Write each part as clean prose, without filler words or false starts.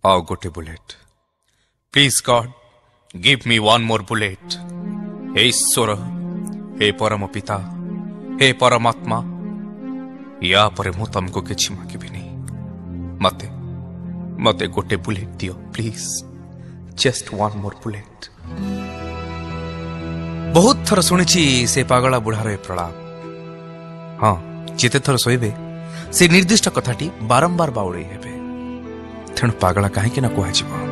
ଆଉ ଗୋଟେ bullet please god give me one more bullet. हे ईश्वर, हे परम पिता, हे परमात्मा, या पर मु तुमको किछि मागिबिनी। मते मते गोटे बुलेट दियो please, just one more bullet. बहुत थर सुनिछि से पागला बुढ़ार ए प्रलाप। हाँ, जिते थर सोइबे से निर्दिष्ट कथाटी बारंबार बाउळै हेबे, तेणु पागला काहेकि न कुहाजिबो।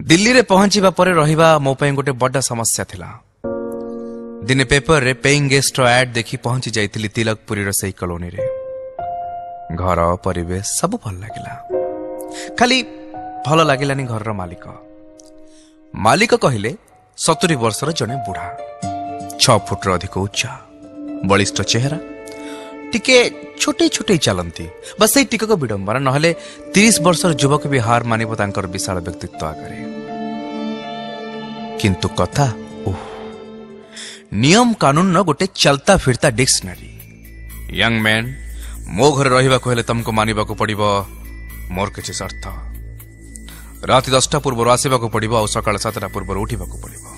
दिल्ली रे पहुंचीबा परे रहिबा मो पई गोटे बड़ा समस्या थिला। दिने पेपर रे पेइंग गेस्ट रो एड देखि पहुंची जाइतिली तिलकपुरी रो सही कॉलोनी रे। घर परिवेश सब भल लागिला, खाली भल लागिलानी घर रो मालिक कहिले 70 वर्षर जने बुढ़ा, 6 फुट रो अधिक उच्चा, बलिष्ठ चेहरा, टिके छोटे छोटे चलती, बस से टिकक विडंबना नहले 30 वर्षर युवक भी हार मानिब तांकर विशाल व्यक्तित्व आगे। किंतु कथा नियम कानून न गोटे चलता फिरता डिक्शनरी। यंग मैन, मो घर रहिबा को हेले तुमको मानिबा को पड़िबो मोर किछि शर्त। राति 10टा पूर्व आसीबा को पड़िबो और सकाळ 7टा पूर्व उठिबा को पड़िबो।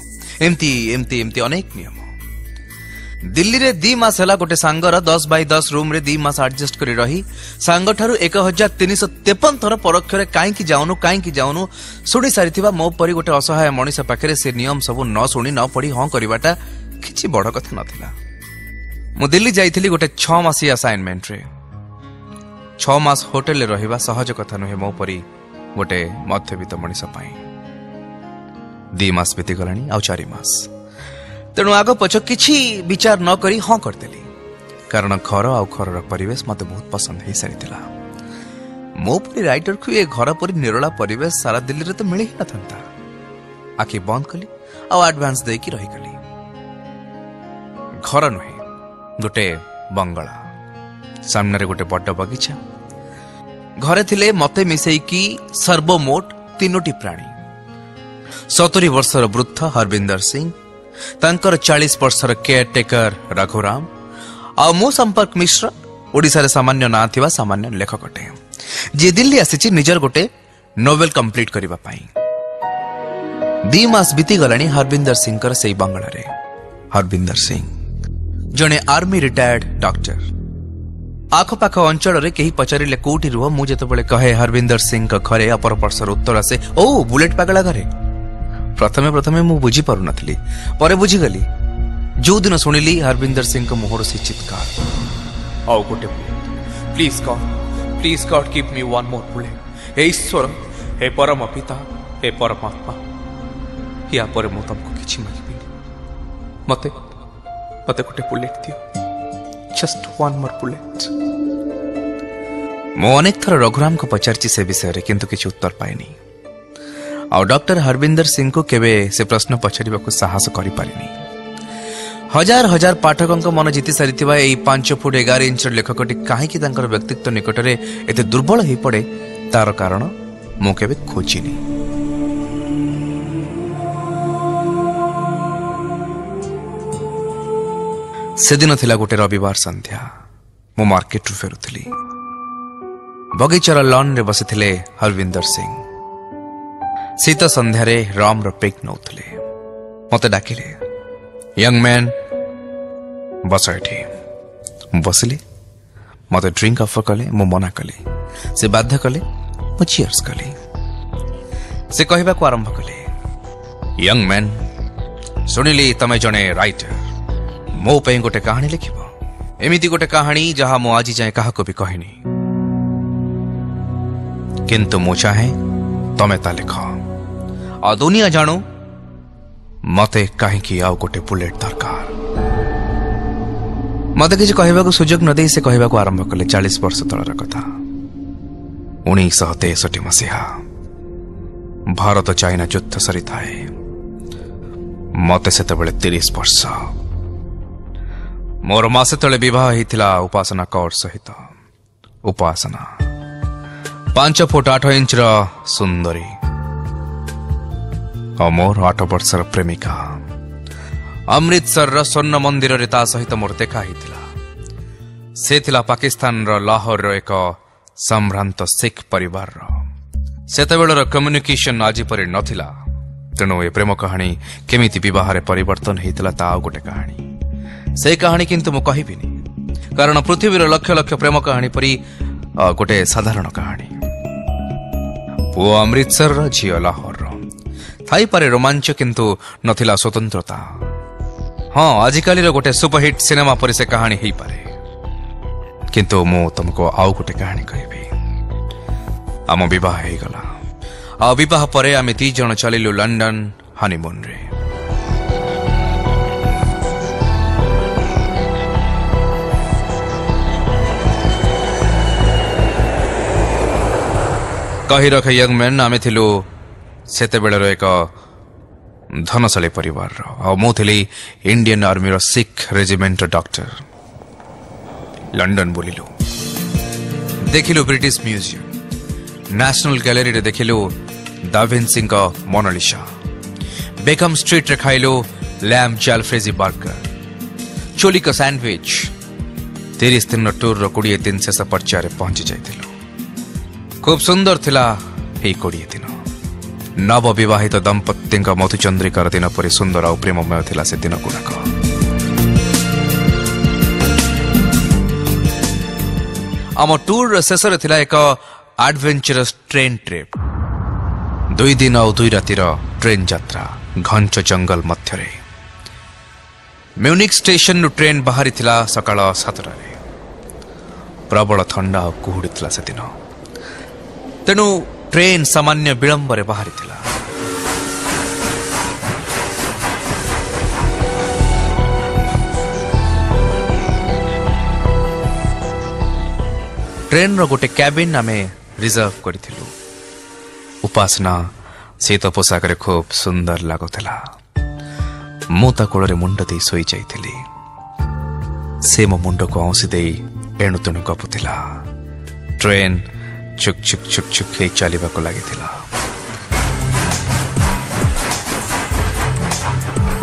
एमती एमती एमती अनेक नियम। दिल्ली रे 2 मास हला गोटे सांगर 10 बाय 10 रूम रे 2 मास एडजस्ट करी रही सांग ठारू 1353 थर परोक्ष रे काईकी जाउनु सुनी सारिथिबा मो परी गोटे असहाय मनीष पाखरे से नियम सब न सुनी न पड़ी हां करिवाटा किछि बड़ कथा नथिला। मु दिल्ली जाइथिली गोटे 6 मासी असाइनमेंट रे। 6 मास होटल रे रहिबा सहज कथा नहे मो परी गोटे मध्यवित्त मनीष पाई। 2 मास बीती गलानी आ 4 मास, तेणु आग पछ किछि विचार न करी हाँ करदेली, कारण घर आ घर परिवेश मत बहुत पसंद हो सारी। मो परी राइटर को ये घर परी निरोला परिवेश सारा दिल्ली रे तो मिल ही न था। आखि बंद कली आ एडवांस देकी रही गली। घर नुहे, गोटे बंगला, सामने रे गोटे बड़ बगीचा। घरे थिले मते मिसेकी सर्वमोट 3टी प्राणी। 70 वर्षर वृद्ध हरविंदर सिंह, तांकर 40 वर्षर केयरटेकर रघुराम, आ मो संपर्क मिश्र, ओडिसा रे सामान्य ना थिबा सामान्य लेखकटे, जे दिल्ली आसीची निजर गोटे नोवेल कंप्लीट करिबा पाई। 2 मास बीती गलानी हरविंदर सिंह कर सेई बंगला रे। हरविंदर सिंह जने आर्मी रिटायर्ड डॉक्टर। आखपाख अंचल रे केही पचारिले कोठी रुह, मु जेतबेले कहे हरविंदर सिंह का घरे अपर वर्षर उत्तर आसे ओ बुलेट पागला घरे। प्रथमे मु बुझी पारु नथली, परे बुझी गली जो दिन सुनिली हरविंदर सिंह का मुहर से चित्कार, आओ गोटे bullet please god give me one more bullet. हे ईश्वर, हे परम पिता, हे परमात्मा, या पर मु तुमको किछि मागिबिनी। मते गोटे बुलेट दियो, जस्ट वन मोर बुलेट। मु अनेक थर रघुराम को पचारची से विषय रे, किंतु किछि उत्तर पाइनी। आ डॉक्टर हरविंदर सिंह को केबे से प्रश्न पचारिबा को साहस करि पारिनी। हजार हजार पाठकों मन जीति सारिथिबा एई 5 फुट 11 इंच लेखकटी काहेकि तांकर व्यक्तित्व निकटरे एते दुर्बल होई पड़े, तार कारण मु केबे खोजिनी। से दिन थिला गोटे रविवार संध्या। मु मार्केट रु फेरुथिली। बगीचार लॉन रे बसिथिले हरविंदर सिंह। शीत संध्यारे राम रो पेक नौथले। मते डाकिले, यंग मैन बस एठी। बसली, मते ड्रिंक ऑफर कले, मु मना कली। से बाध्य कले, मु चीयर्स कली। से कहबा को आरंभ कले, यंग मैन सुनिली तमे जने राइटर, मो पे गोटे कहानी लिखिबो। एमिति गोटे कहानी जहा मु आज जाए काहा को भी कहिनी, किंतु मु चाहे तमे ता लिख आ दुनिया जानू मते काहेकि आउ गोटे बुलेट दरकार। मते किछि कहबाको सुजोग न देई से कहबाको आरंभ कले 40 वर्ष तळर कथा। 1963 मसीहा भारत चाइना युद्ध सरी थाए। मते सेतेबेले 30 वर्ष। मोर मासे तळे विवाह हिथिला उपासना कौर सहित। उपासना 5 फुट 8 इंच सुंदरी और मोर 8 वर्षर प्रेमिका। अमृतसर स्वर्ण मंदिर रे ता सहित मोर देखा हिथिला। से थिला पाकिस्तान रो लाहौर रो एक ସମ୍ଭ୍ରାନ୍ତ ଶିଖ ପରିବାରର। ସେତେବେଳର କମ୍ୟୁନିକେସନ ଆଜି ପରି ନଥିଲା। ତେଣୁ ଏ ପ୍ରେମ କାହାଣୀ କେମିତି ବିବାହରେ ପରିବର୍ତ୍ତନ ହେଇଥିଲା ତା ଆଉ ଗୋଟେ କାହାଣୀ। ସେଇ କାହାଣୀ କିନ୍ତୁ ମୁଁ କହିବିନି, କାରଣ ପୃଥିବୀର ଲକ୍ଷ ଲକ୍ଷ ପ୍ରେମ କାହାଣୀ ପରି ଗୋଟେ ସାଧାରଣ କାହାଣୀ। ପୁଅ ଅମୃତସରର, ଝିଅ ଲାହୋରର। ଥାଇପାରେ ରୋମାଞ୍ଚ, କିନ୍ତୁ ନଥିଲା ସ୍ୱତନ୍ତ୍ରତା। ହଁ, ଆଜିକାଲିର ଗୋଟେ ସୁପରହିଟ୍ ସିନେମା ପରି ସେ କାହାଣୀ ହେଇପାରେ, କିନ୍ତୁ ମୁଁ ତମକୁ ଆଉ ଗୋଟେ କାହାଣୀ କହିବି। ଆମ ବିବାହ ହେଇଗଲା, ଆଉ ବିବାହ ପରେ ଆମେ 3 ଜଣ ଚାଲିଲୁ ଲଣ୍ଡନ ହନିମୁନରେ। କହି ରଖ ୟଙ୍ଗ ମ୍ୟାନ୍, ଆମେ ଥିଲୁ ସେତେବେଳର ଏକ ଧନଶାଳୀ ପରିବାରର, ଆଉ ମୁଁ ଥିଲି ଇଣ୍ଡିଆନ ଆର୍ମିର ଶିଖ ରେଜିମେଣ୍ଟର ଡକ୍ଟର। ଲଣ୍ଡନ ବୁଲିଲୁ, ଦେଖିଲୁ ବ୍ରିଟିଶ ମ୍ୟୁଜିୟମ, ନ୍ୟାସନାଲ ଗ୍ୟାଲେରୀରେ ଦେଖିଲୁ ଦାଭିନ୍ସିଙ୍କ ମୋନାଲିସା, ବେକମ ଷ୍ଟ୍ରିଟ୍ରେ ଖାଇଲୁ ଲ୍ୟାମ୍ବ ଜାଲଫ୍ରେଜି ବର୍ଗର, ଚୋଲିକ ସ୍ୟାଣ୍ଡୱିଚ। 30 ଦିନର ଟୁର୍ର 20 ଦିନ ଶେଷ ପର୍ଯ୍ୟାୟରେ ପହଞ୍ଚି ଯାଇଥିଲୁ। ଖୁବ୍ ସୁନ୍ଦର ଥିଲା ଏଇ 20 ଦିନ। ନବବିବାହିତ ଦମ୍ପତିଙ୍କ ମଧୁଚନ୍ଦ୍ରିକାର ଦିନ ପରି ସୁନ୍ଦର ଆଉ ପ୍ରେମମୟ ଥିଲା ସେ ଦିନ ଗୁଡ଼ାକ। ଆମ ଟୁର୍ର ଶେଷରେ ଥିଲା ଏକ ଆଡଭେଞ୍ଚରସ୍ ଟ୍ରେନ୍ ଟ୍ରିପ୍। 2 ଦିନ ଆଉ 2 ରାତିର ଟ୍ରେନ୍ ଯାତ୍ରା ଘଞ୍ଚ ଜଙ୍ଗଲ ମଧ୍ୟରେ। ମ୍ୟୁନିକ୍ ଷ୍ଟେସନରୁ ଟ୍ରେନ୍ ବାହାରିଥିଲା ସକାଳ 7ଟାରେ। ପ୍ରବଳ ଥଣ୍ଡା ଆଉ କୁହୁଡ଼ି ଥିଲା ସେଦିନ, ତେଣୁ ଟ୍ରେନ୍ ସାମାନ୍ୟ ବିଳମ୍ବରେ ବାହାରିଥିଲା। ଟ୍ରେନ୍ର ଗୋଟେ କ୍ୟାବିନ୍ ଆମେ ରିଜର୍ଭ କରିଥିଲୁ। ଉପାସନା ଶୀତ ପୋଷାକରେ ଖୁବ୍ ସୁନ୍ଦର ଲାଗୁଥିଲା। ମୁଁ ତା କୋଳରେ ମୁଣ୍ଡ ଦେଇ ଶୋଇଯାଇଥିଲି। ସେ ମୋ ମୁଣ୍ଡକୁ ଅଉଁସି ଦେଇ ଏଣୁ ତେଣୁ ଗପୁଥିଲା। ଟ୍ରେନ୍ ଛୁକ୍ ଛୁକ୍ ଛୁକ୍ ଛୁକ୍ ହେଇ ଚାଲିବାକୁ ଲାଗିଥିଲା।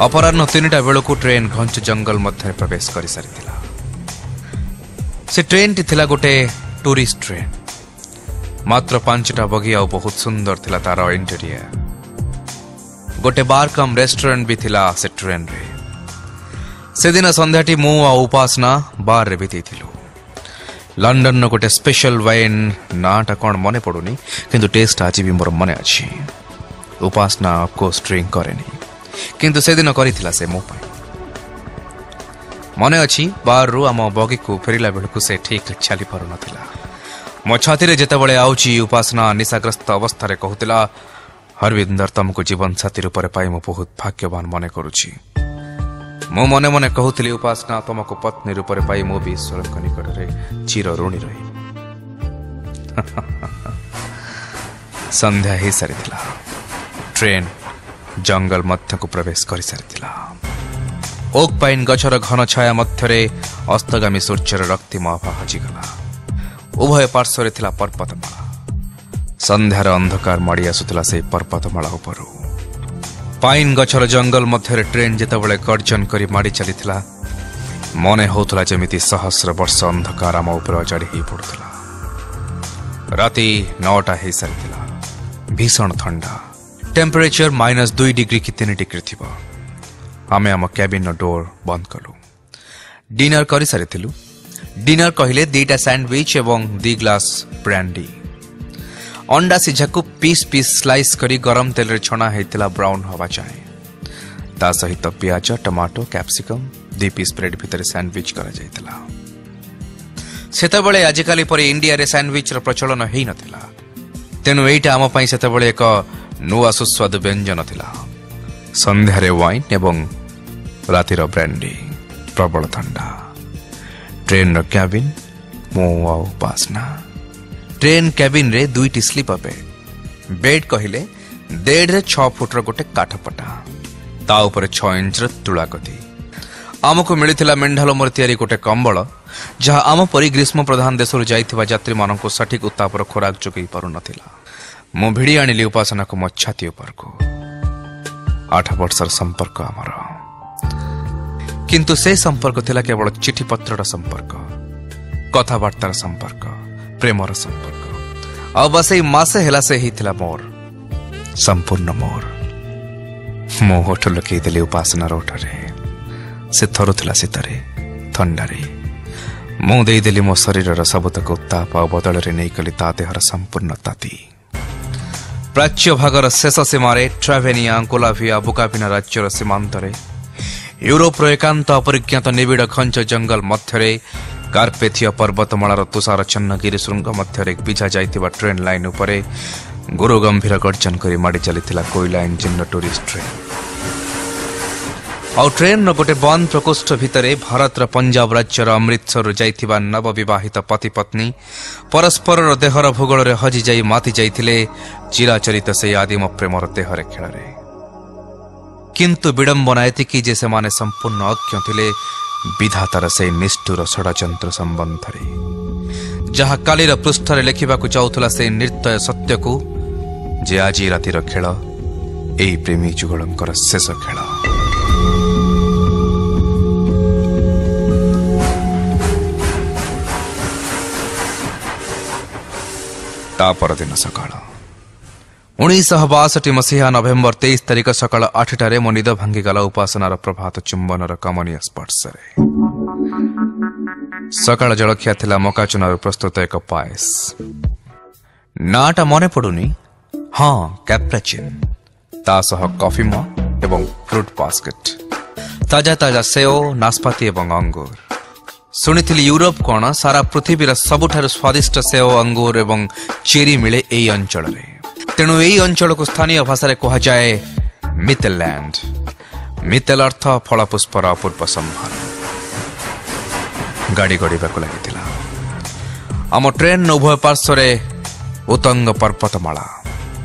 ଅପରାହ୍ନ 3ଟା ବେଳକୁ ଟ୍ରେନ୍ ଘଞ୍ଚ ଜଙ୍ଗଲ ମଧ୍ୟରେ ପ୍ରବେଶ କରିସାରିଥିଲା। ସେ ଟ୍ରେନ୍ଟି ଥିଲା ଗୋଟେ ଟୁରିଷ୍ଟ ଟ୍ରେନ୍। ମାତ୍ର 5ଟା ବଗି ଆଉ ବହୁତ ସୁନ୍ଦର ଥିଲା ତାର ଇଣ୍ଟେରିୟର। ଗୋଟେ ବାର୍ କମ୍ ରେଷ୍ଟୁରାଣ୍ଟ ବି ଥିଲା ସେ ଟ୍ରେନ୍ରେ। ସେଦିନ ସନ୍ଧ୍ୟାଟି ମୁଁ ଆଉ ଉପାସନା ବାର୍ରେ ବିତେଇଥିଲୁ। ଲଣ୍ଡନର ଗୋଟେ ସ୍ପେଶାଲ ୱାଇନ୍, ନାଁଟା କ'ଣ ମନେ ପଡୁନି, କିନ୍ତୁ ଟେଷ୍ଟ ଆଜି ବି ମୋର ମନେ ଅଛି। ଉପାସନା ଅଫକୋର୍ସ ଡ୍ରିଙ୍କ କରେନି, କିନ୍ତୁ ସେଦିନ କରିଥିଲା ସେ ମୋ ପାଇଁ। ମନେ ଅଛି, ବାର୍ରୁ ଆମ ବଗିକୁ ଫେରିଲା ବେଳକୁ ସେ ଠିକ୍ ଚାଲି ପାରୁନଥିଲା। ମୋ ଛାତିରେ ଯେତେବେଳେ ଆଉଚି, ଉପାସନା ନିଶାଗ୍ରସ୍ତ ଅବସ୍ଥାରେ କହୁଥିଲା, ହରବିନ୍ଦର, ତମକୁ ଜୀବନ ସାଥୀ ରୂପରେ ପାଇ ମୁଁ ବହୁତ ଭାଗ୍ୟବାନ ମନେ କରୁଛି। ମୁଁ ମନେ ମନେ କହୁଥିଲି, ଉପାସନା, ତମକୁ ପତ୍ନୀ ରୂପରେ ପାଇ ମୁଁ ବି ଈଶ୍ୱରଙ୍କ ନିକଟରେ ଚିର ଋଣୀ ରହିବି। ସନ୍ଧ୍ୟା ହେଇସାରିଥିଲା। ଟ୍ରେନ୍ ଜଙ୍ଗଲ ମଧ୍ୟକୁ ପ୍ରବେଶ କରିସାରିଥିଲା। ଓକ୍ ପାଇନ୍ ଗଛର ଘନ ଛାୟା ମଧ୍ୟରେ ଅସ୍ତଗାମୀ ସୂର୍ଯ୍ୟର ରକ୍ତିମ ଆଭା ହଜିଗଲା। ଉଭୟ ପାର୍ଶ୍ୱରେ ଥିଲା ପର୍ବତମାଳା। ସନ୍ଧ୍ୟାର ଅନ୍ଧକାର ମାଡ଼ି ଆସୁଥିଲା ସେହି ପର୍ବତମାଳା ଉପରୁ। ପାଇନ୍ ଗଛର ଜଙ୍ଗଲ ମଧ୍ୟରେ ଟ୍ରେନ୍ ଯେତେବେଳେ ଗର୍ଜନ କରି ମାଡ଼ି ଚାଲିଥିଲା, ମନେ ହେଉଥିଲା ଯେମିତି ସହସ୍ର ବର୍ଷ ଅନ୍ଧକାର ଆମ ଉପରେ ଅଜାଡ଼ି ହେଇ ପଡୁଥିଲା। ରାତି 9ଟା ହେଇସାରିଥିଲା। ଭୀଷଣ ଥଣ୍ଡା। ଟେମ୍ପରେଚର -2 ଡିଗ୍ରୀ କି 3 ଡିଗ୍ରୀ ଥିବ। ଆମେ ଆମ କ୍ୟାବିନ୍ର ଡୋର୍ ବନ୍ଦ କଲୁ। ଡିନର କରିସାରିଥିଲୁ। ଡିନର କହିଲେ 2ଟା ସ୍ୟାଣ୍ଡୱିଚ ଏବଂ 2 ଗ୍ଲାସ ବ୍ରାଣ୍ଡି। ଅଣ୍ଡା ସିଝାକୁ ପିସ୍ ପିସ୍ ସ୍ଲାଇସ୍ କରି ଗରମ ତେଲରେ ଛଣା ହେଇଥିଲା ବ୍ରାଉନ୍ ହେବା ଯାଏ। ତା ସହିତ ପିଆଜ, ଟମାଟୋ, କ୍ୟାପ୍ସିକମ୍ 2 ପିସ୍ ବ୍ରେଡ୍ ଭିତରେ ସ୍ୟାଣ୍ଡୱିଚ କରାଯାଇଥିଲା। ସେତେବେଳେ ଆଜିକାଲି ପରି ଇଣ୍ଡିଆରେ ସ୍ୟାଣ୍ଡୱିଚର ପ୍ରଚଳନ ହେଇନଥିଲା। ତେଣୁ ଏଇଟା ଆମ ପାଇଁ ସେତେବେଳେ ଏକ ନୂଆ ସୁସ୍ୱାଦୁ ବ୍ୟଞ୍ଜନ ଥିଲା। ସନ୍ଧ୍ୟାରେ ୱାଇନ୍ ଏବଂ ରାତିର ବ୍ରାଣ୍ଡି। ପ୍ରବଳ ଥଣ୍ଡା। ଟ୍ରେନ୍ର କ୍ୟାବିନ୍, ମୁଁ ଆଉ ଉପାସନା। ଟ୍ରେନ୍ କ୍ୟାବିନ୍ରେ 2ଟି ସ୍ଲିପର ବେଡ୍। ବେଡ୍ କହିଲେ 1.5ରେ 6 ଫୁଟର ଗୋଟେ କାଠପଟା, ତା ଉପରେ 6 ଇଞ୍ଚର ତୁଳାଗଦି। ଆମକୁ ମିଳିଥିଲା ମେଣ୍ଢାଲୋମରେ ତିଆରି ଗୋଟେ କମ୍ବଳ, ଯାହା ଆମ ପରି ଗ୍ରୀଷ୍ମ ପ୍ରଧାନ ଦେଶରୁ ଯାଇଥିବା ଯାତ୍ରୀମାନଙ୍କୁ ସଠିକ୍ ଉତ୍ତାପର ଖୋରାକ ଯୋଗାଇ ପାରୁନଥିଲା। ମୁଁ ଭିଡ଼ି ଆଣିଲି ଉପାସନାକୁ ମୋ ଛାତି ଉପରକୁ। 8 ବର୍ଷର ସମ୍ପର୍କ ଆମର। କିନ୍ତୁ ସେ ସମ୍ପର୍କ ଥିଲା କେବଳ ଚିଠିପତ୍ରର ସମ୍ପର୍କ, କଥାବାର୍ତ୍ତାର ସମ୍ପର୍କ, ପ୍ରେମର ସମ୍ପର୍କ। ଆଉ ବାସ୍ ଏଇ ମାସେ ହେଲା ସେ ହେଇଥିଲା ମୋର, ସମ୍ପୂର୍ଣ୍ଣ ମୋର। ମୋ ହୋଠ ଲଗେଇଦେଲି ଉପାସନାର ଓଠରେ। ସେ ଥରୁଥିଲା ଶୀତରେ, ଥଣ୍ଡାରେ। ମୁଁ ଦେଇଦେଲି ମୋ ଶରୀରର ସବୁତକ ଉତ୍ତାପ, ଆଉ ବଦଳରେ ନେଇଗଲି ତା ଦେହର ସମ୍ପୂର୍ଣ୍ଣ ତାତି। ପ୍ରାଚ୍ୟ ଭାଗର ଶେଷ ସୀମାରେ ଟ୍ରାଭେନିଆ, କୋଲାଭିଆ, ବୁକାଭିନା ରାଜ୍ୟର ସୀମାନ୍ତରେ, ୟୁରୋପର ଏକାନ୍ତ ଅପରିଜ୍ଞାତ ନିବିଡ଼ ଘଞ୍ଚ ଜଙ୍ଗଲ ମଧ୍ୟରେ, କାର୍ପେଥିୟ ପର୍ବତମାଳାର ତୁଷାରଚ୍ଛନ୍ନ ଗିରିଶୃଙ୍ଗ ମଧ୍ୟରେ ବିଛା ଯାଇଥିବା ଟ୍ରେନ୍ ଲାଇନ୍ ଉପରେ ଗୁରୁ ଗମ୍ଭୀର ଗର୍ଜନ କରି ମାଡ଼ି ଚାଲିଥିଲା କୋଇଲା ଇଞ୍ଜିନ୍ର ଟୁରିଷ୍ଟ ଟ୍ରେନ୍। ଆଉ ଟ୍ରେନ୍ର ଗୋଟେ ବନ୍ଦ ପ୍ରକୋଷ୍ଠ ଭିତରେ ଭାରତର ପଞ୍ଜାବ ରାଜ୍ୟର ଅମୃତସରରୁ ଯାଇଥିବା ନବବିବାହିତ ପତି ପତ୍ନୀ ପରସ୍ପରର ଦେହର ଭୂଗୋଳରେ ହଜିଯାଇ ମାତି ଯାଇଥିଲେ ଚିରାଚରିତ ସେହି ଆଦିମ ପ୍ରେମର ଦେହରେ ଖେଳରେ। କିନ୍ତୁ ବିଡ଼ମ୍ବନା ଏତିକି ଯେ ସେମାନେ ସମ୍ପୂର୍ଣ୍ଣ ଅଜ୍ଞ ଥିଲେ ବିଧାତାର ସେହି ନିଷ୍ଠୁର ଷଡ଼ଯନ୍ତ୍ର ସମ୍ବନ୍ଧରେ, ଯାହା କାଲିର ପୃଷ୍ଠରେ ଲେଖିବାକୁ ଚାହୁଥିଲା ସେହି ନିର୍ତ୍ତୟ ସତ୍ୟକୁ ଯେ ଆଜି ରାତିର ଖେଳ ଏହି ପ୍ରେମୀ ଯୁଗଳଙ୍କର ଶେଷ ଖେଳ। ତା ପରଦିନ ସକାଳ 1962 ମସିହା ନଭେମ୍ବର 23 ତାରିଖ ସକାଳ 8ଟାରେ ମୋ ନିଦ ଭାଙ୍ଗିଗଲା ଉପାସନାର ପ୍ରଭାତ ଚୁମ୍ବନର କମନୀୟ ସ୍ପର୍ଶରେ। ସକାଳ ଜଳଖିଆ ଥିଲା ମକାଚୁନାରୁ ପ୍ରସ୍ତୁତ ଏକ ପାଏସ। ନାଟା ମନେ ପଡୁନି, ହଁ କ୍ୟାପ୍ରାଚିନ୍, ତା ସହ କଫି ମଗ ଏବଂ ଫ୍ରୁଟ୍ ବାସ୍କେଟ୍, ତାଜା ତାଜା ସେଓ, ନାସପାତି ଏବଂ ଅଙ୍ଗୁର। ଶୁଣିଥିଲି ୟୁରୋପ କଣ ସାରା ପୃଥିବୀର ସବୁଠାରୁ ସ୍ୱାଦିଷ୍ଟ ସେଓ, ଅଙ୍ଗୁର ଏବଂ ଚେରି ମିଳେ ଏହି ଅଞ୍ଚଳରେ। ତେଣୁ ଏହି ଅଞ୍ଚଳକୁ ସ୍ଥାନୀୟ ଭାଷାରେ କୁହାଯାଏ ମିତେଲ୍ୟାଣ୍ଡ। ମିତେଲ ଅର୍ଥ ଫଳପୁଷ୍ପର ଅପୂର୍ବ ସମ୍ଭାର। ଗାଡ଼ି ଗଡ଼ିବାକୁ ଲାଗିଥିଲା। ଆମ ଟ୍ରେନ୍ ଉଭୟ ପାର୍ଶ୍ୱରେ ଉତ୍ତଙ୍ଗ ପର୍ବତମାଳା।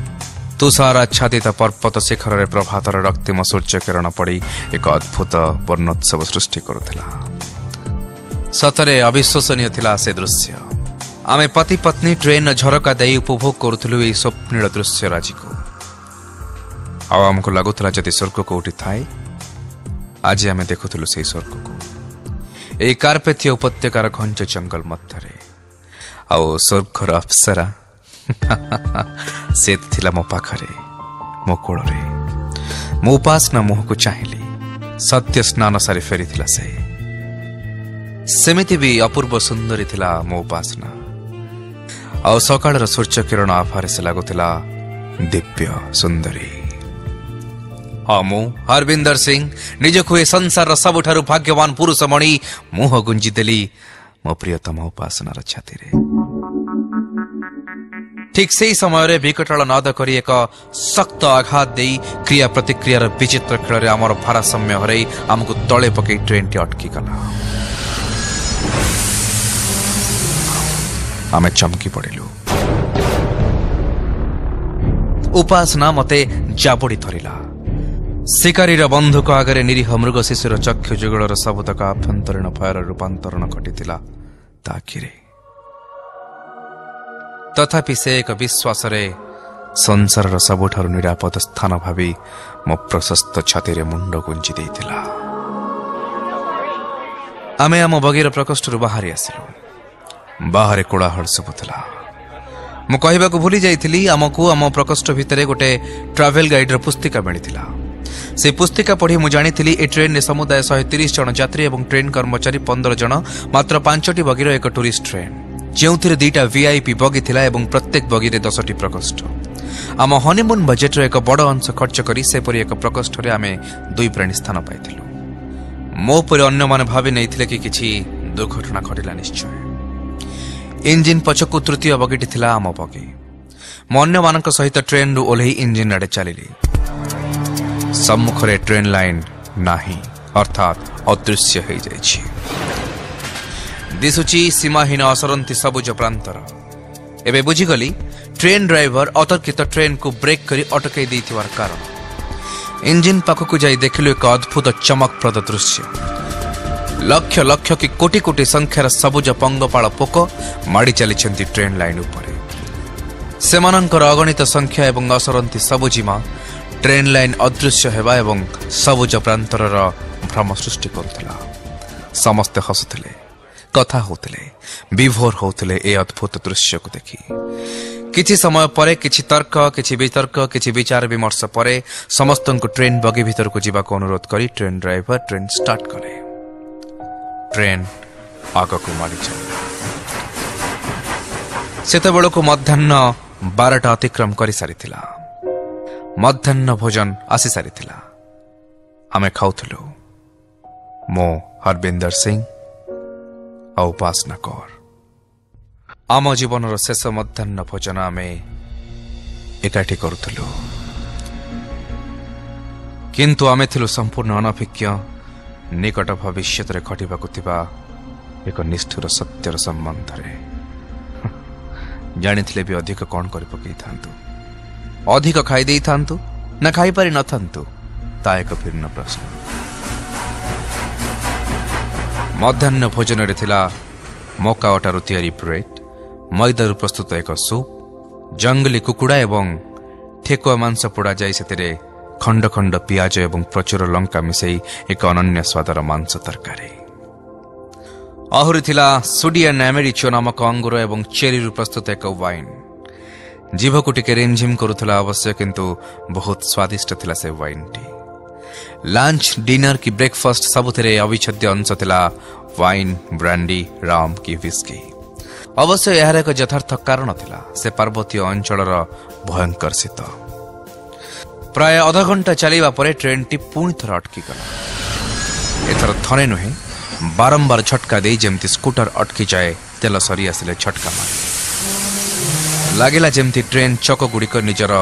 ତୁଷାରାଚ୍ଛାଦିତ ପର୍ବତ ଶିଖରରେ ପ୍ରଭାତର ରକ୍ତିମ ସୂର୍ଯ୍ୟକିରଣ ପଡ଼ି ଏକ ଅଦ୍ଭୁତ ବର୍ଣ୍ଣୋତ୍ସବ ସୃଷ୍ଟି କରୁଥିଲା। ସତରେ ଅବିଶ୍ୱସନୀୟ ଥିଲା ସେ ଦୃଶ୍ୟ। ଆମେ ପତି ପତ୍ନୀ ଟ୍ରେନ୍ର ଝରକା ଦେଇ ଉପଭୋଗ କରୁଥିଲୁ ଏହି ସ୍ୱପ୍ନୀଳ ଦୃଶ୍ୟରାଜିକୁ। ଆଉ ଆମକୁ ଲାଗୁଥିଲା ଯଦି ସ୍ୱର୍ଗ କୋଉଠି ଥାଏ, ଆଜି ଆମେ ଦେଖୁଥିଲୁ ସେହି ସ୍ୱର୍ଗକୁ ଏହି କାର୍ପେଥିୟ ଉପତ୍ୟକାର ଘଞ୍ଚ ଜଙ୍ଗଲ ମଧ୍ୟରେ। ଆଉ ସ୍ୱର୍ଗର ଅପ୍ସରା ସେ ଥିଲା ମୋ ପାଖରେ, ମୋ କୋଳରେ। ମୁଁ ଉପାସନା ମୁହଁକୁ ଚାହିଁଲି। ସତ୍ୟ ସ୍ନାନ ସାରି ଫେରିଥିଲା ସେ। ସେମିତି ବି ଅପୂର୍ବ ସୁନ୍ଦରୀ ଥିଲା ମୋ ଉପାସନା। ଆଉ ସକାଳର ସୂର୍ଯ୍ୟକିରଣ ଆଭାରେ ସେ ଲାଗୁଥିଲା ଦିବ୍ୟ ସୁନ୍ଦରୀ। ହଁ, ମୁଁ ହରବିନ୍ଦର ସିଂ ନିଜକୁ ଏ ସଂସାରର ସବୁଠାରୁ ଭାଗ୍ୟବାନ ପୁରୁଷ ମଣି ମୁହଁ ଗୁଞ୍ଜିଦେଲି ମୋ ପ୍ରିୟତମ ଉପାସନାର ଛାତିରେ। ଠିକ୍ ସେହି ସମୟରେ ବିକଟାଳ ନାଦ କରି ଏକ ଶକ୍ତ ଆଘାତ ଦେଇ କ୍ରିୟା ପ୍ରତିକ୍ରିୟାର ବିଚିତ୍ର ଖେଳରେ ଆମର ଭାରସାମ୍ୟ ହରାଇ ଆମକୁ ତଳେ ପକାଇ ଟ୍ରେନ୍ଟି ଅଟକିଗଲା। ଆମେ ଚମକି ପଡ଼ିଲୁ। ଉପାସନା ମତେ ଜାବୁଡ଼ି ଧରିଲା। ଶିକାରୀର ବନ୍ଧୁକ ଆଗରେ ନିରୀହ ମୃଗ ଶିଶୁର ଚକ୍ଷୁ ଯୁଗଳର ସବୁତକ ଆଭ୍ୟନ୍ତରୀଣ ଭୟର ରୂପାନ୍ତରଣ ଘଟିଥିଲା ତା ଆଖିରେ। ତଥାପି ସେ ଏକ ବିଶ୍ୱାସରେ ସଂସାରର ସବୁଠାରୁ ନିରାପଦ ସ୍ଥାନ ଭାବି ମୋ ପ୍ରଶସ୍ତ ଛାତିରେ ମୁଣ୍ଡ ଗୁଞ୍ଜି ଦେଇଥିଲା। ଆମେ ଆମ ବଗିର ପ୍ରକୋଷ୍ଠରୁ ବାହାରି ଆସିଲୁ। ବାହାରେ କୋଳାହଳ ଶୁଭୁଥିଲା। ମୁଁ କହିବାକୁ ଭୁଲି ଯାଇଥିଲି, ଆମକୁ ଆମ ପ୍ରକୋଷ୍ଠ ଭିତରେ ଗୋଟେ ଟ୍ରାଭେଲ ଗାଇଡର ପୁସ୍ତିକା ମିଳିଥିଲା। ସେ ପୁସ୍ତିକା ପଢ଼ି ମୁଁ ଜାଣିଥିଲି ଏ ଟ୍ରେନ୍ରେ ସମୁଦାୟ 130 ଜଣ ଯାତ୍ରୀ ଏବଂ ଟ୍ରେନ୍ କର୍ମଚାରୀ 15 ଜଣ, ମାତ୍ର 5ଟି ବଗିର ଏକ ଟୁରିଷ୍ଟ ଟ୍ରେନ୍, ଯେଉଁଥିରେ 2ଟା VIP ବଗି ଥିଲା ଏବଂ ପ୍ରତ୍ୟେକ ବଗିରେ 10ଟି ପ୍ରକୋଷ୍ଠ। ଆମ ହନିମୁନ୍ ବଜେଟ୍ର ଏକ ବଡ଼ ଅଂଶ ଖର୍ଚ୍ଚ କରି ସେପରି ଏକ ପ୍ରକୋଷ୍ଠରେ ଆମେ 2 ପ୍ରାଣୀ ସ୍ଥାନ ପାଇଥିଲୁ। ମୋ ପରେ ଅନ୍ୟମାନେ ଭାବି ନେଇଥିଲେ କି କିଛି ଦୁର୍ଘଟଣା ଘଟିଲା ନିଶ୍ଚୟ। ଇଞ୍ଜିନ୍ ପଛକୁ ତୃତୀୟ ବଗିଟି ଥିଲା ଆମ ବଗି। ମୁଁ ଅନ୍ୟମାନଙ୍କ ସହିତ ଟ୍ରେନ୍ରୁ ଓହ୍ଲେଇ ଇଞ୍ଜିନ୍ ଆଡ଼େ ଚାଲିଲି। ସମ୍ମୁଖରେ ଟ୍ରେନ୍ ଲାଇନ୍ ନାହିଁ, ଅର୍ଥାତ୍ ଅଦୃଶ୍ୟ ହୋଇଯାଇଛି। ଦିଶୁଛି ସୀମାହୀନ ଅସରନ୍ତି ସବୁଜ ପ୍ରାନ୍ତର। ଏବେ ବୁଝିଗଲି ଟ୍ରେନ୍ ଡ୍ରାଇଭର ଅତର୍କିତ ଟ୍ରେନ୍କୁ ବ୍ରେକ୍ କରି ଅଟକାଇ ଦେଇଥିବାର କାରଣ। ଇଞ୍ଜିନ୍ ପାଖକୁ ଯାଇ ଦେଖିଲୁ ଏକ ଅଦ୍ଭୁତ ଚମକପ୍ରଦ ଦୃଶ୍ୟ। ଲକ୍ଷ ଲକ୍ଷ କି କୋଟି କୋଟି ସଂଖ୍ୟାର ସବୁଜ ପଙ୍ଗପାଳ ପୋକ ମାଡ଼ି ଚାଲିଛନ୍ତି ଟ୍ରେନ୍ ଲାଇନ୍ ଉପରେ। ସେମାନଙ୍କର ଅଗଣିତ ସଂଖ୍ୟା ଏବଂ ଅସରନ୍ତି ସବୁଜିମା ଟ୍ରେନ୍ ଲାଇନ୍ ଅଦୃଶ୍ୟ ହେବା ଏବଂ ସବୁଜ ପ୍ରାନ୍ତରର ଭ୍ରମ ସୃଷ୍ଟି କରୁଥିଲା। ସମସ୍ତେ ହସୁଥିଲେ, କଥା ହେଉଥିଲେ, ବିଭୋର ହେଉଥିଲେ ଏ ଅଦ୍ଭୁତ ଦୃଶ୍ୟକୁ ଦେଖି। କିଛି ସମୟ ପରେ କିଛି ତର୍କ, କିଛି ବିତର୍କ, କିଛି ବିଚାର ବିମର୍ଶ ପରେ ସମସ୍ତଙ୍କୁ ଟ୍ରେନ୍ ବଗି ଭିତରକୁ ଯିବାକୁ ଅନୁରୋଧ କରି ଟ୍ରେନ୍ ଡ୍ରାଇଭର ଟ୍ରେନ୍ ଷ୍ଟାର୍ଟ କଲେ। ଟ୍ରେନ୍ ଆଗକୁ ମାଡ଼ି ଚାଲିଲା। ସେତେବେଳକୁ ମଧ୍ୟାହ୍ନ 12ଟା ଅତିକ୍ରମ କରିସାରିଥିଲା। ମଧ୍ୟାହ୍ନ ଭୋଜନ ଆସିସାରିଥିଲା। ଆମେ ଖାଉଥିଲୁ। ମୁଁ ହରବିନ୍ଦର ସିଂ ଆଉ ଉପାସନା କୌର। ଆମ ଜୀବନର ଶେଷ ମଧ୍ୟାହ୍ନ ଭୋଜନ ଆମେ ଏକାଠି କରୁଥିଲୁ। କିନ୍ତୁ ଆମେ ଥିଲୁ ସମ୍ପୂର୍ଣ୍ଣ ଅନଭିଜ୍ଞ ନିକଟ ଭବିଷ୍ୟତରେ ଘଟିବାକୁ ଥିବା ଏକ ନିଷ୍ଠୁର ସତ୍ୟର ସମ୍ବନ୍ଧରେ। ଜାଣିଥିଲେ ବି ଅଧିକ କ'ଣ କରି ପକାଇଥାନ୍ତୁ? ଅଧିକ ଖାଇଦେଇଥାନ୍ତୁ ନା ଖାଇପାରି ନଥାନ୍ତୁ, ତା ଏକ ଭିନ୍ନ ପ୍ରଶ୍ନ। ମଧ୍ୟାହ୍ନ ଭୋଜନରେ ଥିଲା ମକା ଅଟାରୁ ତିଆରି ବ୍ରେଡ୍, ମଇଦାରୁ ପ୍ରସ୍ତୁତ ଏକ ସୁପ୍, ଜଙ୍ଗଲୀ କୁକୁଡ଼ା ଏବଂ ଠେକୁଆ ମାଂସ ପୋଡ଼ା ଯାଇ ସେଥିରେ ଖଣ୍ଡ ଖଣ୍ଡ ପିଆଜ ଏବଂ ପ୍ରଚୁର ଲଙ୍କା ମିଶାଇ ଏକ ଅନନ୍ୟ ସ୍ୱାଦର ମାଂସ ତରକାରୀ। ଆହୁରି ଥିଲା ସୁଡିଆନ୍ ଆମେରିଚୋ ନାମକ ଅଙ୍ଗୁର ଏବଂ ଚେରିରୁ ପ୍ରସ୍ତୁତ ଏକ ୱାଇନ୍। ଜିଭକୁ ଟିକେ ରିମଝିମ୍ କରୁଥିଲା ଅବଶ୍ୟ, କିନ୍ତୁ ବହୁତ ସ୍ୱାଦିଷ୍ଟ ଥିଲା ସେ ୱାଇନ୍ଟି। ଲଞ୍ଚ, ଡିନର କି ବ୍ରେକଫାଷ୍ଟ ସବୁଥିରେ ଅବିଚ୍ଛେଦ୍ୟ ଅଂଶ ଥିଲା ୱାଇନ୍, ବ୍ରାଣ୍ଡି, ରାମ୍ କି ହ୍ୱିସ୍କି। ଅବଶ୍ୟ ଏହାର ଏକ ଯଥାର୍ଥ କାରଣ ଥିଲା ସେ ପାର୍ବତୀୟ ଅଞ୍ଚଳର ଭୟଙ୍କର ଶୀତ। ପ୍ରାୟ ଅଧଘଣ୍ଟା ଚାଲିବା ପରେ ଟ୍ରେନ୍ଟି ପୁଣି ଥରେ ଅଟକିଗଲା। ଏଥର ଥରେ ନୁହେଁ, ବାରମ୍ବାର ଝଟକା ଦେଇ ଯେମିତି ସ୍କୁଟର ଅଟକିଯାଏ, ତେଲ ସରି ଆସିଲେ ଝଟକା ମାରେ। ଲାଗିଲା ଯେମିତି ଟ୍ରେନ୍ ଚକଗୁଡ଼ିକ ନିଜର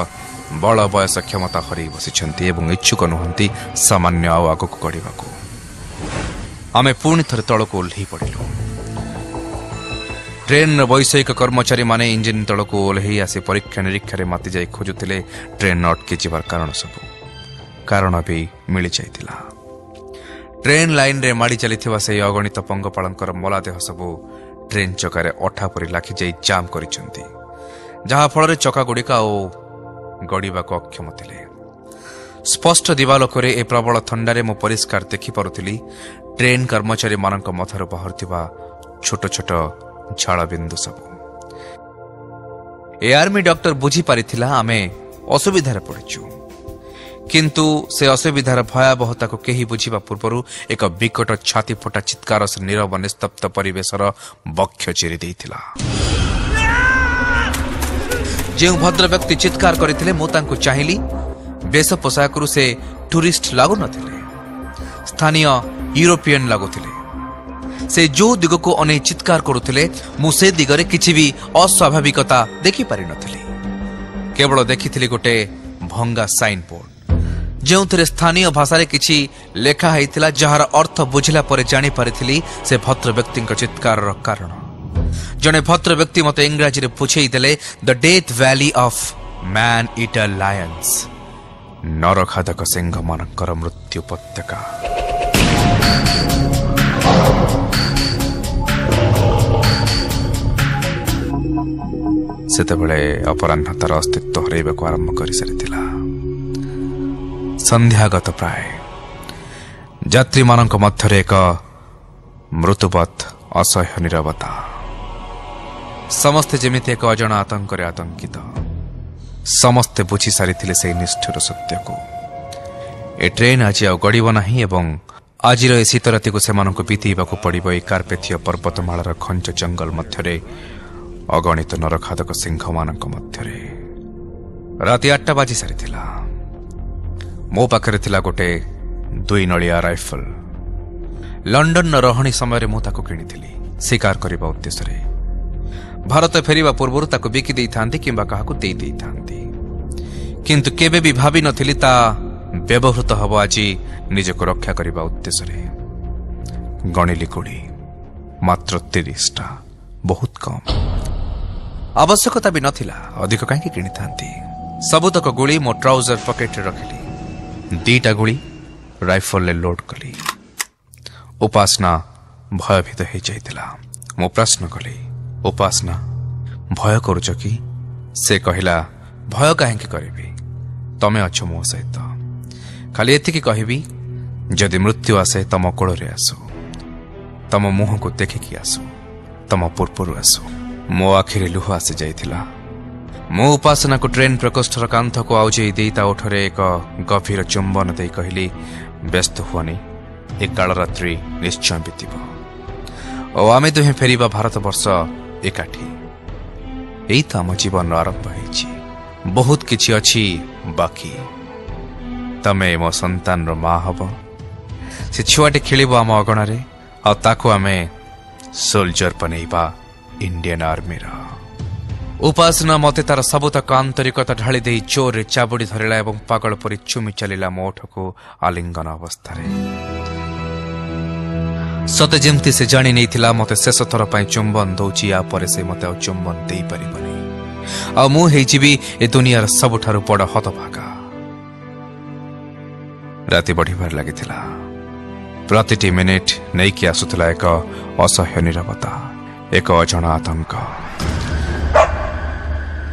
ବଳ ବୟସ କ୍ଷମତା ହରାଇ ବସିଛନ୍ତି ଏବଂ ଇଚ୍ଛୁକ ନୁହନ୍ତି ସାମାନ୍ୟ ଆଉ ଆଗକୁ ଗଡ଼ିବାକୁ। ଆମେ ପୁଣି ଥରେ ତଳକୁ ଓହ୍ଲାଇ ପଡ଼ିଲୁ। ଟ୍ରେନ୍ର ବୈଷୟିକ କର୍ମଚାରୀମାନେ ଇଞ୍ଜିନ୍ ତଳକୁ ଓହ୍ଲାଇ ଆସି ପରୀକ୍ଷା ନିରୀକ୍ଷାରେ ମାତି ଯାଇ ଖୋଜୁଥିଲେ ଟ୍ରେନ୍ ଅଟକି ଯିବାର କାରଣ ସବୁ। କାରଣ ବି ମିଳିଯାଇଥିଲା। ଟ୍ରେନ୍ ଲାଇନ୍ରେ ମାଡ଼ି ଚାଲିଥିବା ସେହି ଅଗଣିତ ପଙ୍ଗପାଳଙ୍କର ମଲାଦେହ ସବୁ ଟ୍ରେନ୍ ଚକାରେ ଅଠା ପରି ଲାଖିଯାଇ ଜାମ୍ କରିଛନ୍ତି, ଯାହାଫଳରେ ଚକାଗୁଡ଼ିକ ଆଉ ଗଡ଼ିବାକୁ ଅକ୍ଷମ ଥିଲେ। ସ୍ପଷ୍ଟ ଦିବାଲୋକରେ ଏ ପ୍ରବଳ ଥଣ୍ଡାରେ ମୁଁ ପରିଷ୍କାର ଦେଖିପାରୁଥିଲି ଟ୍ରେନ୍ କର୍ମଚାରୀମାନଙ୍କ ମଥାରୁ ବାହାରୁଥିବା ଛୋଟ ଛୋଟ ଝାଳବିନ୍ଦୁ ସବୁ। ଏ ଆର୍ମି ଡକ୍ଟର ବୁଝିପାରିଥିଲା ଆମେ ଅସୁବିଧାରେ ପଡ଼ିଛୁ, କିନ୍ତୁ ସେ ଅସୁବିଧାର ଭୟାବହତାକୁ କେହି ବୁଝିବା ପୂର୍ବରୁ ଏକ ବିକଟ ଛାତି ଫଟା ଚିତ୍କାର ସେ ନୀରବ ନିସ୍ତବ୍ଧ ପରିବେଶର ବକ୍ଷ ଚିରି ଦେଇଥିଲା। ଯେଉଁ ଭଦ୍ର ବ୍ୟକ୍ତି ଚିତ୍କାର କରିଥିଲେ ମୁଁ ତାଙ୍କୁ ଚାହିଁଲି। ବେଶ ପୋଷାକରୁ ସେ ଟୁରିଷ୍ଟ ଲାଗୁନଥିଲେ, ସ୍ଥାନୀୟ ୟୁରୋପିଆନ ଲାଗୁଥିଲେ। ସେ ଯେଉଁ ଦିଗକୁ ଅନେଇ ଚିତ୍କାର କରୁଥିଲେ ମୁଁ ସେ ଦିଗରେ କିଛି ବି ଅସ୍ୱାଭାବିକତା ଦେଖିପାରିନଥିଲି। କେବଳ ଦେଖିଥିଲି ଗୋଟେ ଭଙ୍ଗା ସାଇନ୍ ବୋର୍ଡ, ଯେଉଁଥିରେ ସ୍ଥାନୀୟ ଭାଷାରେ କିଛି ଲେଖା ହୋଇଥିଲା, ଯାହାର ଅର୍ଥ ବୁଝିଲା ପରେ ଜାଣିପାରିଥିଲି ସେ ଭଦ୍ର ବ୍ୟକ୍ତିଙ୍କ ଚିତ୍କାରର କାରଣ। ଜଣେ ଭଦ୍ର ବ୍ୟକ୍ତି ମୋତେ ଇଂରାଜୀରେ ବୁଝେଇ ଦେଲେ the death valley of man eater lions, ନରଖାଦକ ସିଂହମାନଙ୍କର ମୃତ୍ୟୁ ଉପତ୍ୟକା। ସେତେବେଳେ ଅପରାହ୍ନ ତାର ଅସ୍ତିତ୍ୱ ହରାଇବାକୁ ଆରମ୍ଭ କରିସାରିଥିଲା। ସନ୍ଧ୍ୟାଗତ ପ୍ରାୟ। ଯାତ୍ରୀମାନଙ୍କ ମଧ୍ୟରେ ଏକ ମୃତ୍ୟୁବତ୍ ଅସହ୍ୟ ନୀରବତା। ସମସ୍ତେ ଯେମିତି ଏକ ଅଜଣା ଆତଙ୍କରେ ଆତଙ୍କିତ। ସମସ୍ତେ ବୁଝି ସାରିଥିଲେ ସେହି ନିଷ୍ଠୁର ସତ୍ୟକୁ। ଏ ଟ୍ରେନ୍ ଆଜି ଆଉ ଗଡ଼ିବ ନାହିଁ ଏବଂ ଆଜିର ଏ ଶୀତ ରାତିକୁ ସେମାନଙ୍କୁ ବିତେଇବାକୁ ପଡ଼ିବ ଏହି କାର୍ପେଥୀୟ ପର୍ବତମାଳାର ଘଞ୍ଚ ଜଙ୍ଗଲ ମଧ୍ୟରେ, ଅଗଣିତ ନରଖାଦକ ସିଂହମାନଙ୍କ ମଧ୍ୟରେ। ରାତି 8ଟା ବାଜି ସାରିଥିଲା। ମୋ ପାଖରେ ଥିଲା ଗୋଟେ 2 ନଳିଆ ରାଇଫଲ। ଲଣ୍ଡନର ରହଣି ସମୟରେ ମୁଁ ତାକୁ କିଣିଥିଲି ଶିକାର କରିବା ଉଦ୍ଦେଶ୍ୟରେ। ଭାରତ ଫେରିବା ପୂର୍ବରୁ ତାକୁ ବିକି ଦେଇଥାନ୍ତି କିମ୍ବା କାହାକୁ ଦେଇଥାନ୍ତି, କିନ୍ତୁ କେବେ ବି ଭାବିନଥିଲି ତା ବ୍ୟବହୃତ ହେବ ଆଜି ନିଜକୁ ରକ୍ଷା କରିବା ଉଦ୍ଦେଶ୍ୟରେ। ଗଣିଲି ଗୁଳି, ମାତ୍ର 30ଟା, ବହୁତ କମ୍। ଆବଶ୍ୟକତା ବି ନଥିଲା, ଅଧିକ କାହିଁକି କିଣିଥାନ୍ତି। ସବୁତକ ଗୁଳି ମୋ ଟ୍ରାଉଜର ପକେଟରେ ରଖିଲି। 2ଟା ଗୁଳି ରାଇଫଲରେ ଲୋଡ୍ କଲି। ଉପାସନା ଭୟଭୀତ ହୋଇଯାଇଥିଲା। ମୁଁ ପ୍ରଶ୍ନ କଲି, ଉପାସନା, ଭୟ କରୁଛ କି? ସେ କହିଲା, ଭୟ କାହିଁକି କରିବି, ତମେ ଅଛ ମୋ ସହିତ। ଖାଲି ଏତିକି କହିବି, ଯଦି ମୃତ୍ୟୁ ଆସେ ତମ କୋଳରେ ଆସୁ। तम मुह को देखिकी आसु तम पूर्वर आसु मो आखिरे लुह आसी जाइथिला। मो उपासना को ट्रेन प्रकोष्ठर कांथ को आउजई दे ता ओठरे एक गभीर चुंबन दे कहली व्यस्त हुअनी एक काल रात्रि निश्चय बीतब और आमे दुहे फेरिबा भारत वर्ष एकाठी। एई तो आम जीवन आरंभ होइछि। बहुत किछि अछि बाकी। तमे मो संतान रो मां हब। से छुआटे खेलिब आम अगणारे आ ताको आमे सोल्जर बनेइबा इंडियन आर्मी रा। उपासना मते तार सबुतक आंतरिकता ढाली दे चोर चाबुड़ी धरिला एवं पागल परी चुमी चलिला मोठ को आलिंगन अवस्था। सते जेमती से जानी नहीं थिला मते शेष थर पई चुंबन दउची या परे से मते चुंबन देई परिबनी आ मु हेजिबी ए दुनियार सबुठारु बड़ हतभागा। राति बढ़िबार लागिथिला। प्रतिटी मिनिट नेकी आसुथिला एक असह्य निरवता, एक अजଣା आतंक।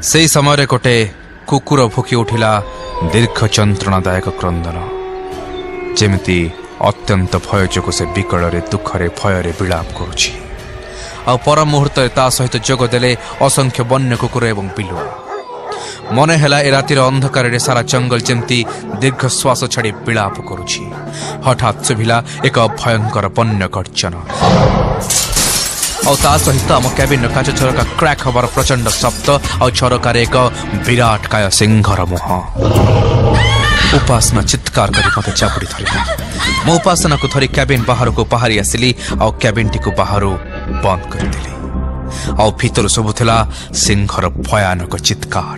सेई समय गोटे कुकुर भुकी उठिला दीर्घ यंत्रणादायक क्रंदन। जेमिति अत्यंत भय जोग से विकल दुखरे भय विलाप करुछि। आ पर मुहूर्त ता सहित जोग देले असंख्य वन्य कुकुर एवं बिलुआ। मने हेला ए रातिर अंधकार सारा जंगल जेमती दीर्घ श्वास छाड़ी विलाप करुछि। हठात सुभिला एक भयंकर वन्य गर्जन और ता सहित आम कैबिन काच झरका क्रैक हबार प्रचंड शब्द और झरकार एक विराट काय सिंहर मुह। उपासना चित्कार करी मते चापुड़ी धरिला। मो उपासना को धरी कैबिन बाहर को बाहरी आसिली और कैबिन टी को बाहर बंद कर दिली। और भीतर सबुथिला सिंहर भयानक चित्कार।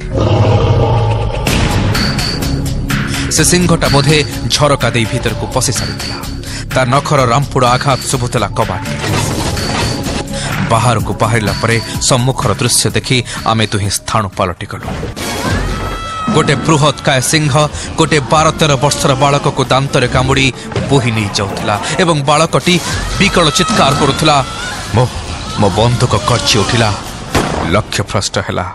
से सिंहटा बोधे झरका दे भीतर को पशि सारिथिला। तार नखर रामपुड़ आघात सबुथिला कबाट। बाहर को बाहरिला परे सम्मुखर दृश्य देखि आमे तुही स्थान पलटि गलु। गोटे बृहत काय सिंह गोटे 12-13 वर्षर बालक को दांतरे कामुड़ी बोही नहीं जाउथिला एवं बालकटी विकल चित्कार करुथिला। मो बंधुक कर्ची उठिला। लक्ष्य भ्रष्ट हैला।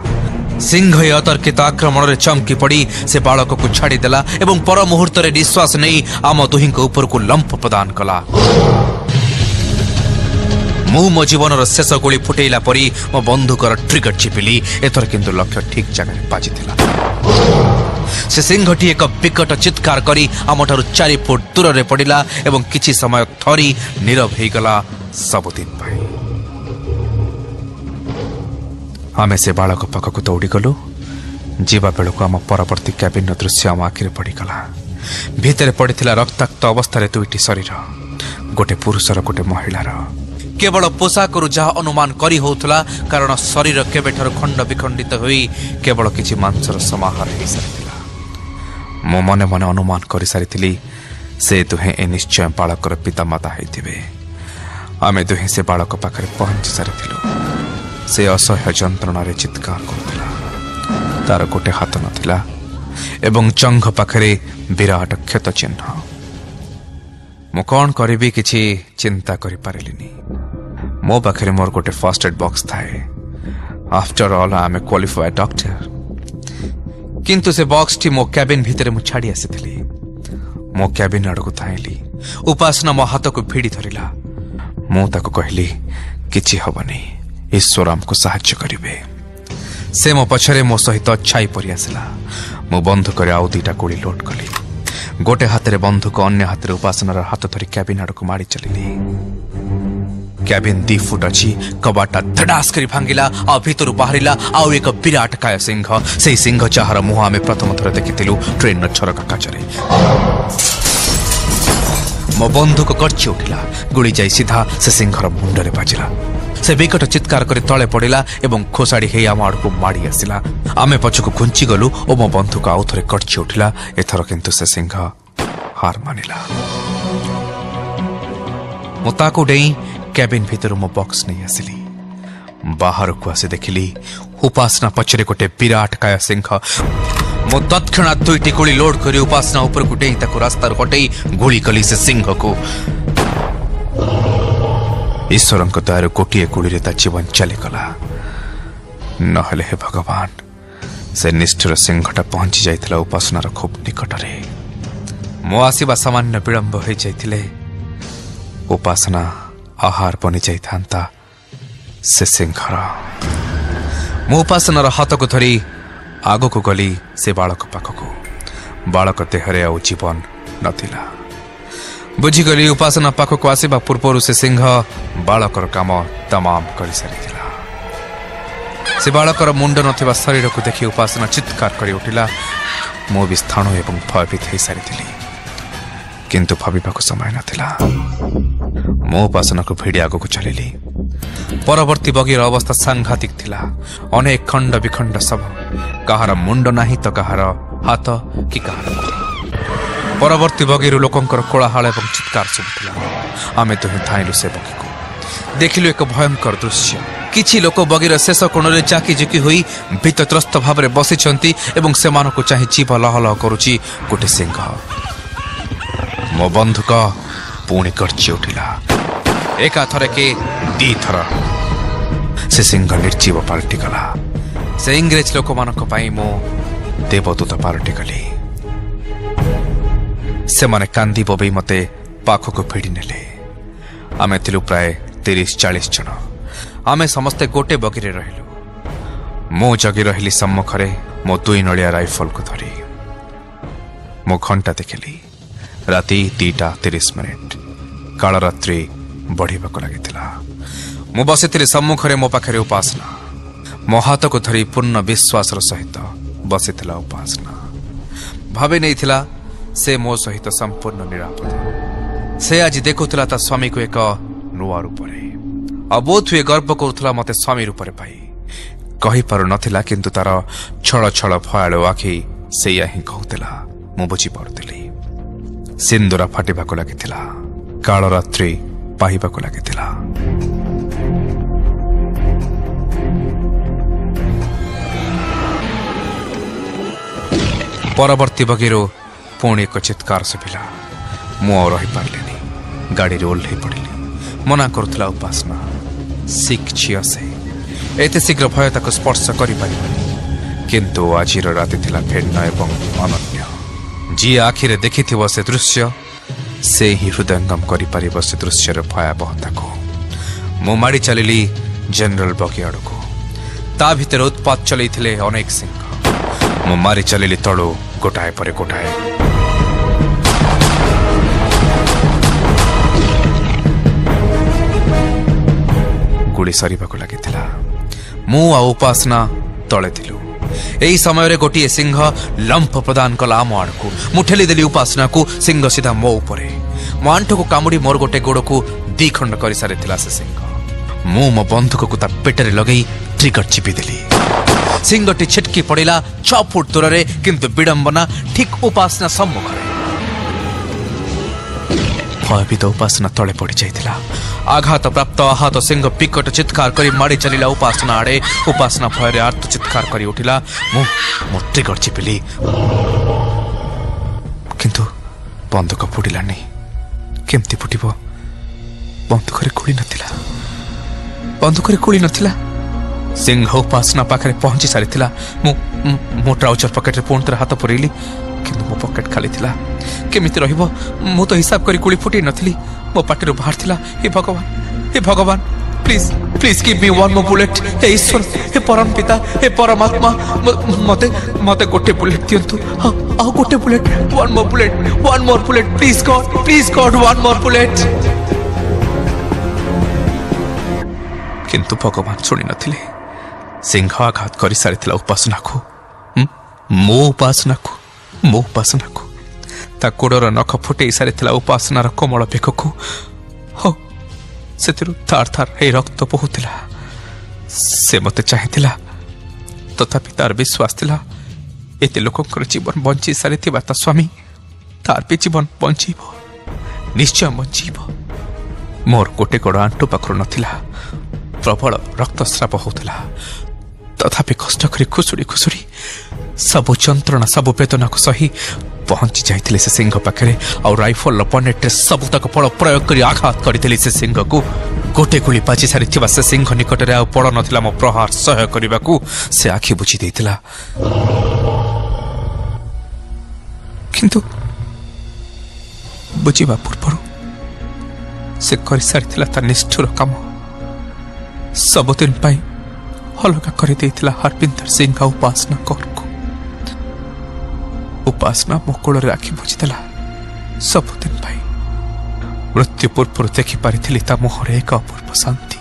सिंह अतर्कित आक्रमण रे चमकी पड़ी से बालक को छाड़ी देला एवं पर मुहूर्त रे निश्वास नहीं आम दुही को ऊपर को लंप प्रदान कला। मु मो जीवन शेष गोली फुटेला परी मो बंधुकर ट्रिगर चिपिली। एथर किंतु लक्ष्य ठीक जगह बाजिथिला। से सिंहटी एक विकट चित्कार करी आमठारु 4 फुट दूर रे पड़िला एवं किछि समय थरी नीरव हो गला सबुदिन भाई। आमे से बालक पाखक दौड़ी गलु। जीवा बेलू आम परवर्ती कैबिन दृश्य आम आखिरे पड़गला। भितर पड़िथिला रक्ताक्त अवस्था दुईटी शरीर, गोटे पुरुषर गोटे महिलार। केवल पोशाकरू जहा अनुमान करी होउथला कारण शरीर केबेठर खंड विखंडित होई केवल किछि मांसर समाहार हो सारिथिला। मो मने मने अनुमान करि सारिथिली से दुहे ए निश्चय बालकर पितामाता हेथिबे। आमे दुहे से बालक पाखरे पहुंची सारिथिलु। से असह्य यंत्रणा रे चित्कार करथिला। तार गोटे हाथ नथिला एवं चंघ पाखरे विराट क्षत चिन्ह। मु कौन करिबी किछि चिंता करि पारिलिनी। मो पाखरे मोर गोटे फर्स्ट एड बॉक्स थाए। After all I am a qualified doctor. किंतु से बॉक्स टी मो कैबिन भीतर मु छाड़ी आसीथिली। मो कैबिन आड़को थाइली। उपासना मो हाथ को भिड़ी धरिला। मु ताको कहली किछि हबनी, ईश्वर हमको साहाय्य करिवे। से मो पछरे मो सहित छाई परि आसिला। मो बंधुक रे आउ 2टा गोली लोड कली। गोटे हाथ रे बंधुक अन्य हाथ रे उपासनार हाथ धरी कैबिन आड़को माड़ी चलिली। कैबिन 2 फुट अच्छी। कबाटा धड़ास करी भांगिला आ भीतर बाहरिला आउ एक विराट काय सिंह। से सिंह जहार मुह आमे प्रथम थर देखिथिलु ट्रेन झरका काचरे। मो बंधुक गर्जी उठिला। गुली जाई सीधा से सिंहर मुंडरे बाजिला। से विकट चित्कार करे तले पड़िला एवं खोसाड़ी हे आम आड़को माड़ी आसिला। आमे पछको घुंची गलु और मो बंधुक आउ थरे गर्जी उठिला। एथर किंतु से सिंह हार मानिला। मो ताको डेई कैबिन भीतर मो बॉक्स नहीं आसिली। बाहर को आसे देखिली उपासना पछरे गोटे विराट काय सिंह। मो तत्क्षणात 2टी गोली लोड करी उपासना ऊपर को डेई ताको रास्ता हटई गोली कली से सिंह को। ईश्वर दयार गोटे गोली ता जीवन चलीगला। नहले हे भगवान से निष्ठुर सिंहटा पहुंची जाइथिला उपासनार खूब निकटरे। मो आसीबा सामान्य विलंब हो जाइथिले। उपासना आहार बनी जाइथांता से सिंहर मु उपासनार हाथ को धरी आग को गली से बालक पाखक बालक देहरे आउ जीवन नथिला बुझीगली उपासना पाखक आसवा पूर्व से सिंह बालकर काम तमाम कर सारी से बालकर मुंड नथिबा शरीर को देखि उपासना चित्कार कर उठिला मु भी स्थान एवं भयभीत हो सारी किंतु भाविबा को समय नथिला मो उपासना को भिड़ी आग को चलिली परवर्ती बगीर अवस्था सांघातिक थिला अनेक खंड विखंड सब कहार मुंड नाही तो कहार हाथ कि कहार परवर्ती बगीर लोकंकर कोलाहल एवं चित्कार शुभुला आमे दुहे धाइलु से बगी को देखिलु एक भयंकर दृश्य किछि लोक बगीर शेष कोणरे चाकी जुकी होई भीतत्रस्त भाव में बसिछंती एवं सेमानकु चाहि जीव लहलह करुछि गोटे सिंह मो बंधुक पुणी गर्जी उठिला एका थर के दी थर से सिंह निर्जीव पाल्टी गला से इंग्रेज लोक मानक पाई मो देवदूत पाल्टी गली से माने कांदी बबई मते पाखक भिड़ी नेले आमे थिलु प्राय 30-40 जन आमे समस्ते गोटे बगीरे रहिलु मो जगी रहिली सम्मुखरे मो 2 नड़िया राइफल को धरी मो घंटा देखिली राति 2:30 कालरात्रि बढ़िबाक लागिथिला मु बसिथिली सम्मुखरे मो पाखरे उपासना मो हाथ को धरी पूर्ण विश्वास सहित बसिथिला उपासना भावे नैथिला से मो सहित संपूर्ण निरापद से आज देखुथिला ता स्वामी को एक नुआ रूपरे अबोध हुए गर्व करुथिला मते स्वामी रूपरे पाई कहि पारु नथिला किंतु तार छळ छळ भयालो आखि सेया ही कहूथिला मु बुझी पारुथिली सिंदूरा फाटिबाको लागिथिला कालरात्रि पाहिबाको लागिथिला परवर्ती बगीरो पुणी एक चित्कार सुभिला मु रही पार्लिनी गाड़ी ओह्लै पड़िली मना करुथिला उपासना सिख झियो से एते शीघ्र भय ताको स्पर्श करि पारिबनी किंतु आजिर राति थिला भिन्न एवं अनन्य जी आखिरे देखिथिबो से दृश्य से ही हृदयंगम करि पारिबो से दृश्यर भयावहता को मु माड़ी चलिली जनरल बगी आड़को ता भितर उत्पात चलैथिले अनेक सिंह मु मारी चलिली तळु गोटाए परे गोटाए गुड़ी सरीबाको लागिथिला मु आ उपासना तळे थिलु एही समय रे गोटिए सिंह लंफ प्रदान कला आम आड़को मु ठेली देली उपासना को सिंह सीधा मो उपरे मो आंठ को कामुड़ी मोर गोटे गोड़ को 2 खंड कर सारी से सिंह मु मो बंधुक को ता पेटरे लगई ट्रिगर चिपी देली सिंहटी छिटकी पड़िला 6 फुट दूर रे किंतु विडंबना ठीक उपासना सम्मुख भयभीत उपासना तले पड़ जाइथिला आघात प्राप्त आहत सिंह विकट चित्कार करी माड़ी चलिला उपासना आड़े उपासना भय आर्त चित्कार करी उठिला मु ट्रिगर चिपिली किंतु बंधुक फुटिलानी केमती फुटिबो बंधुकरे कुली नथिला सिंह उपासना पाखरे पहुंची सारी मु ट्राउजर पकेट रे पुणी हाथ पुरेली किंतु मो पकेट खाली थिला केमिति रहिबो मु तो हिसाब करी कुली फुटी नथिली मो पाटिरो बाहर थिला हे भगवान please please give me one more bullet हे ईश्वर हे परम पिता हे परमात्मा मते गोटे बुलेट दियंतु आ गोटे bullet one more bullet please God one more bullet किंतु भगवान सुनी नथिले सिंह आघात करी सारी उपासना को मो उपासना को ता गोड़र नख फुटे सारी उपासनार कोमल बेक को हो से थार थार हे रक्त बहुला से मते चाहिथिला तथापि तार विश्वास थिला एते लोकंकर जीवन बंची सारी ता स्वामी तार भी जीवन बंचीबो निश्चय बंचीबो मोर गोटे गोड़ आंटू पाखर नथिला प्रबल रक्तस्राव होता तथापि कष्ट करी खुसुड़ी सबु जंत्रणा सबु वेदना को सही पहुंची जाइथिले से सिंह पाखरे और राइफल पनेट सब तक बल प्रयोग करी आघात करथिले से सिंह को गोटे गुली बाजी सारी से सिंह निकट रे पड़ नथिला मो प्रहार सह्य करने को से आखि बुझी देथिला किंतु बुझीबा पूर्व से कर सारी ता निष्ठुर काम सबुदिन अलग कर हरपिंदर सिंह आ उपासना कौर को। उपासना मो कोल राखी बुझीदेला सबुदिन मृत्यु पूर्व देखिपारी ता मुहर एक अपूर्व शांति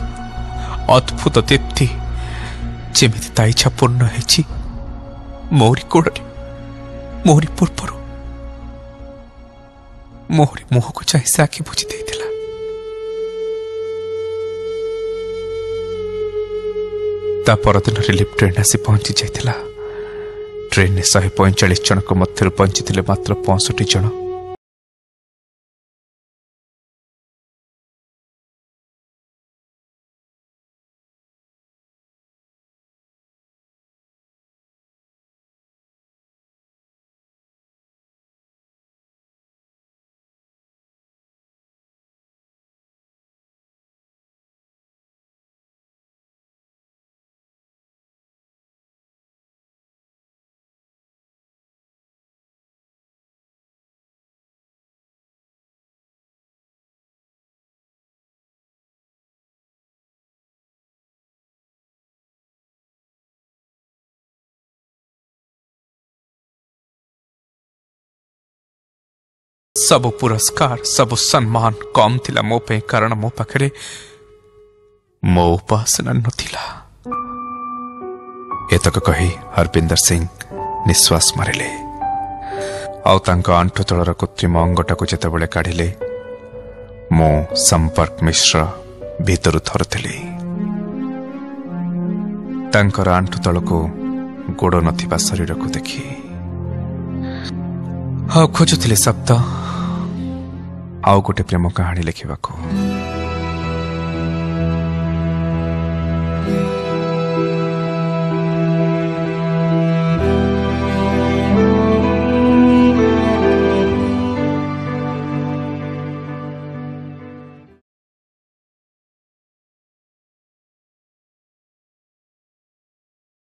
अद्भुत दीप्ति जेमिति ता इच्छा पूर्ण है मोरी कोड़े मोरी पूर्वर मोहरी मुह को चाहे से आखि बुझी देइथिला। ता परदिन रिलीफ ट्रेन आसी पहुंची जाइथिला। ट्रेन ने 145 जन को मध्य पहुंची मात्र 65 जन। सब पुरस्कार सब सम्मान कम थिला मो पे कारण मो पाखरे मो उपासना नथिला। एतक कही हरपिंदर सिंह निश्वास मारिले आउ तांका आंठु तलर कृत्रिम अंगटाକୁ ଯେତେବେଳେ କାଢିଲେ मो संपर्क मिश्र भीतरु थरथिली। तांकर आंठु तलको गोड़ नथिबा शरीर को देखी खोजुथिले शब्द आउ गोटे प्रेम कहानी लिखा।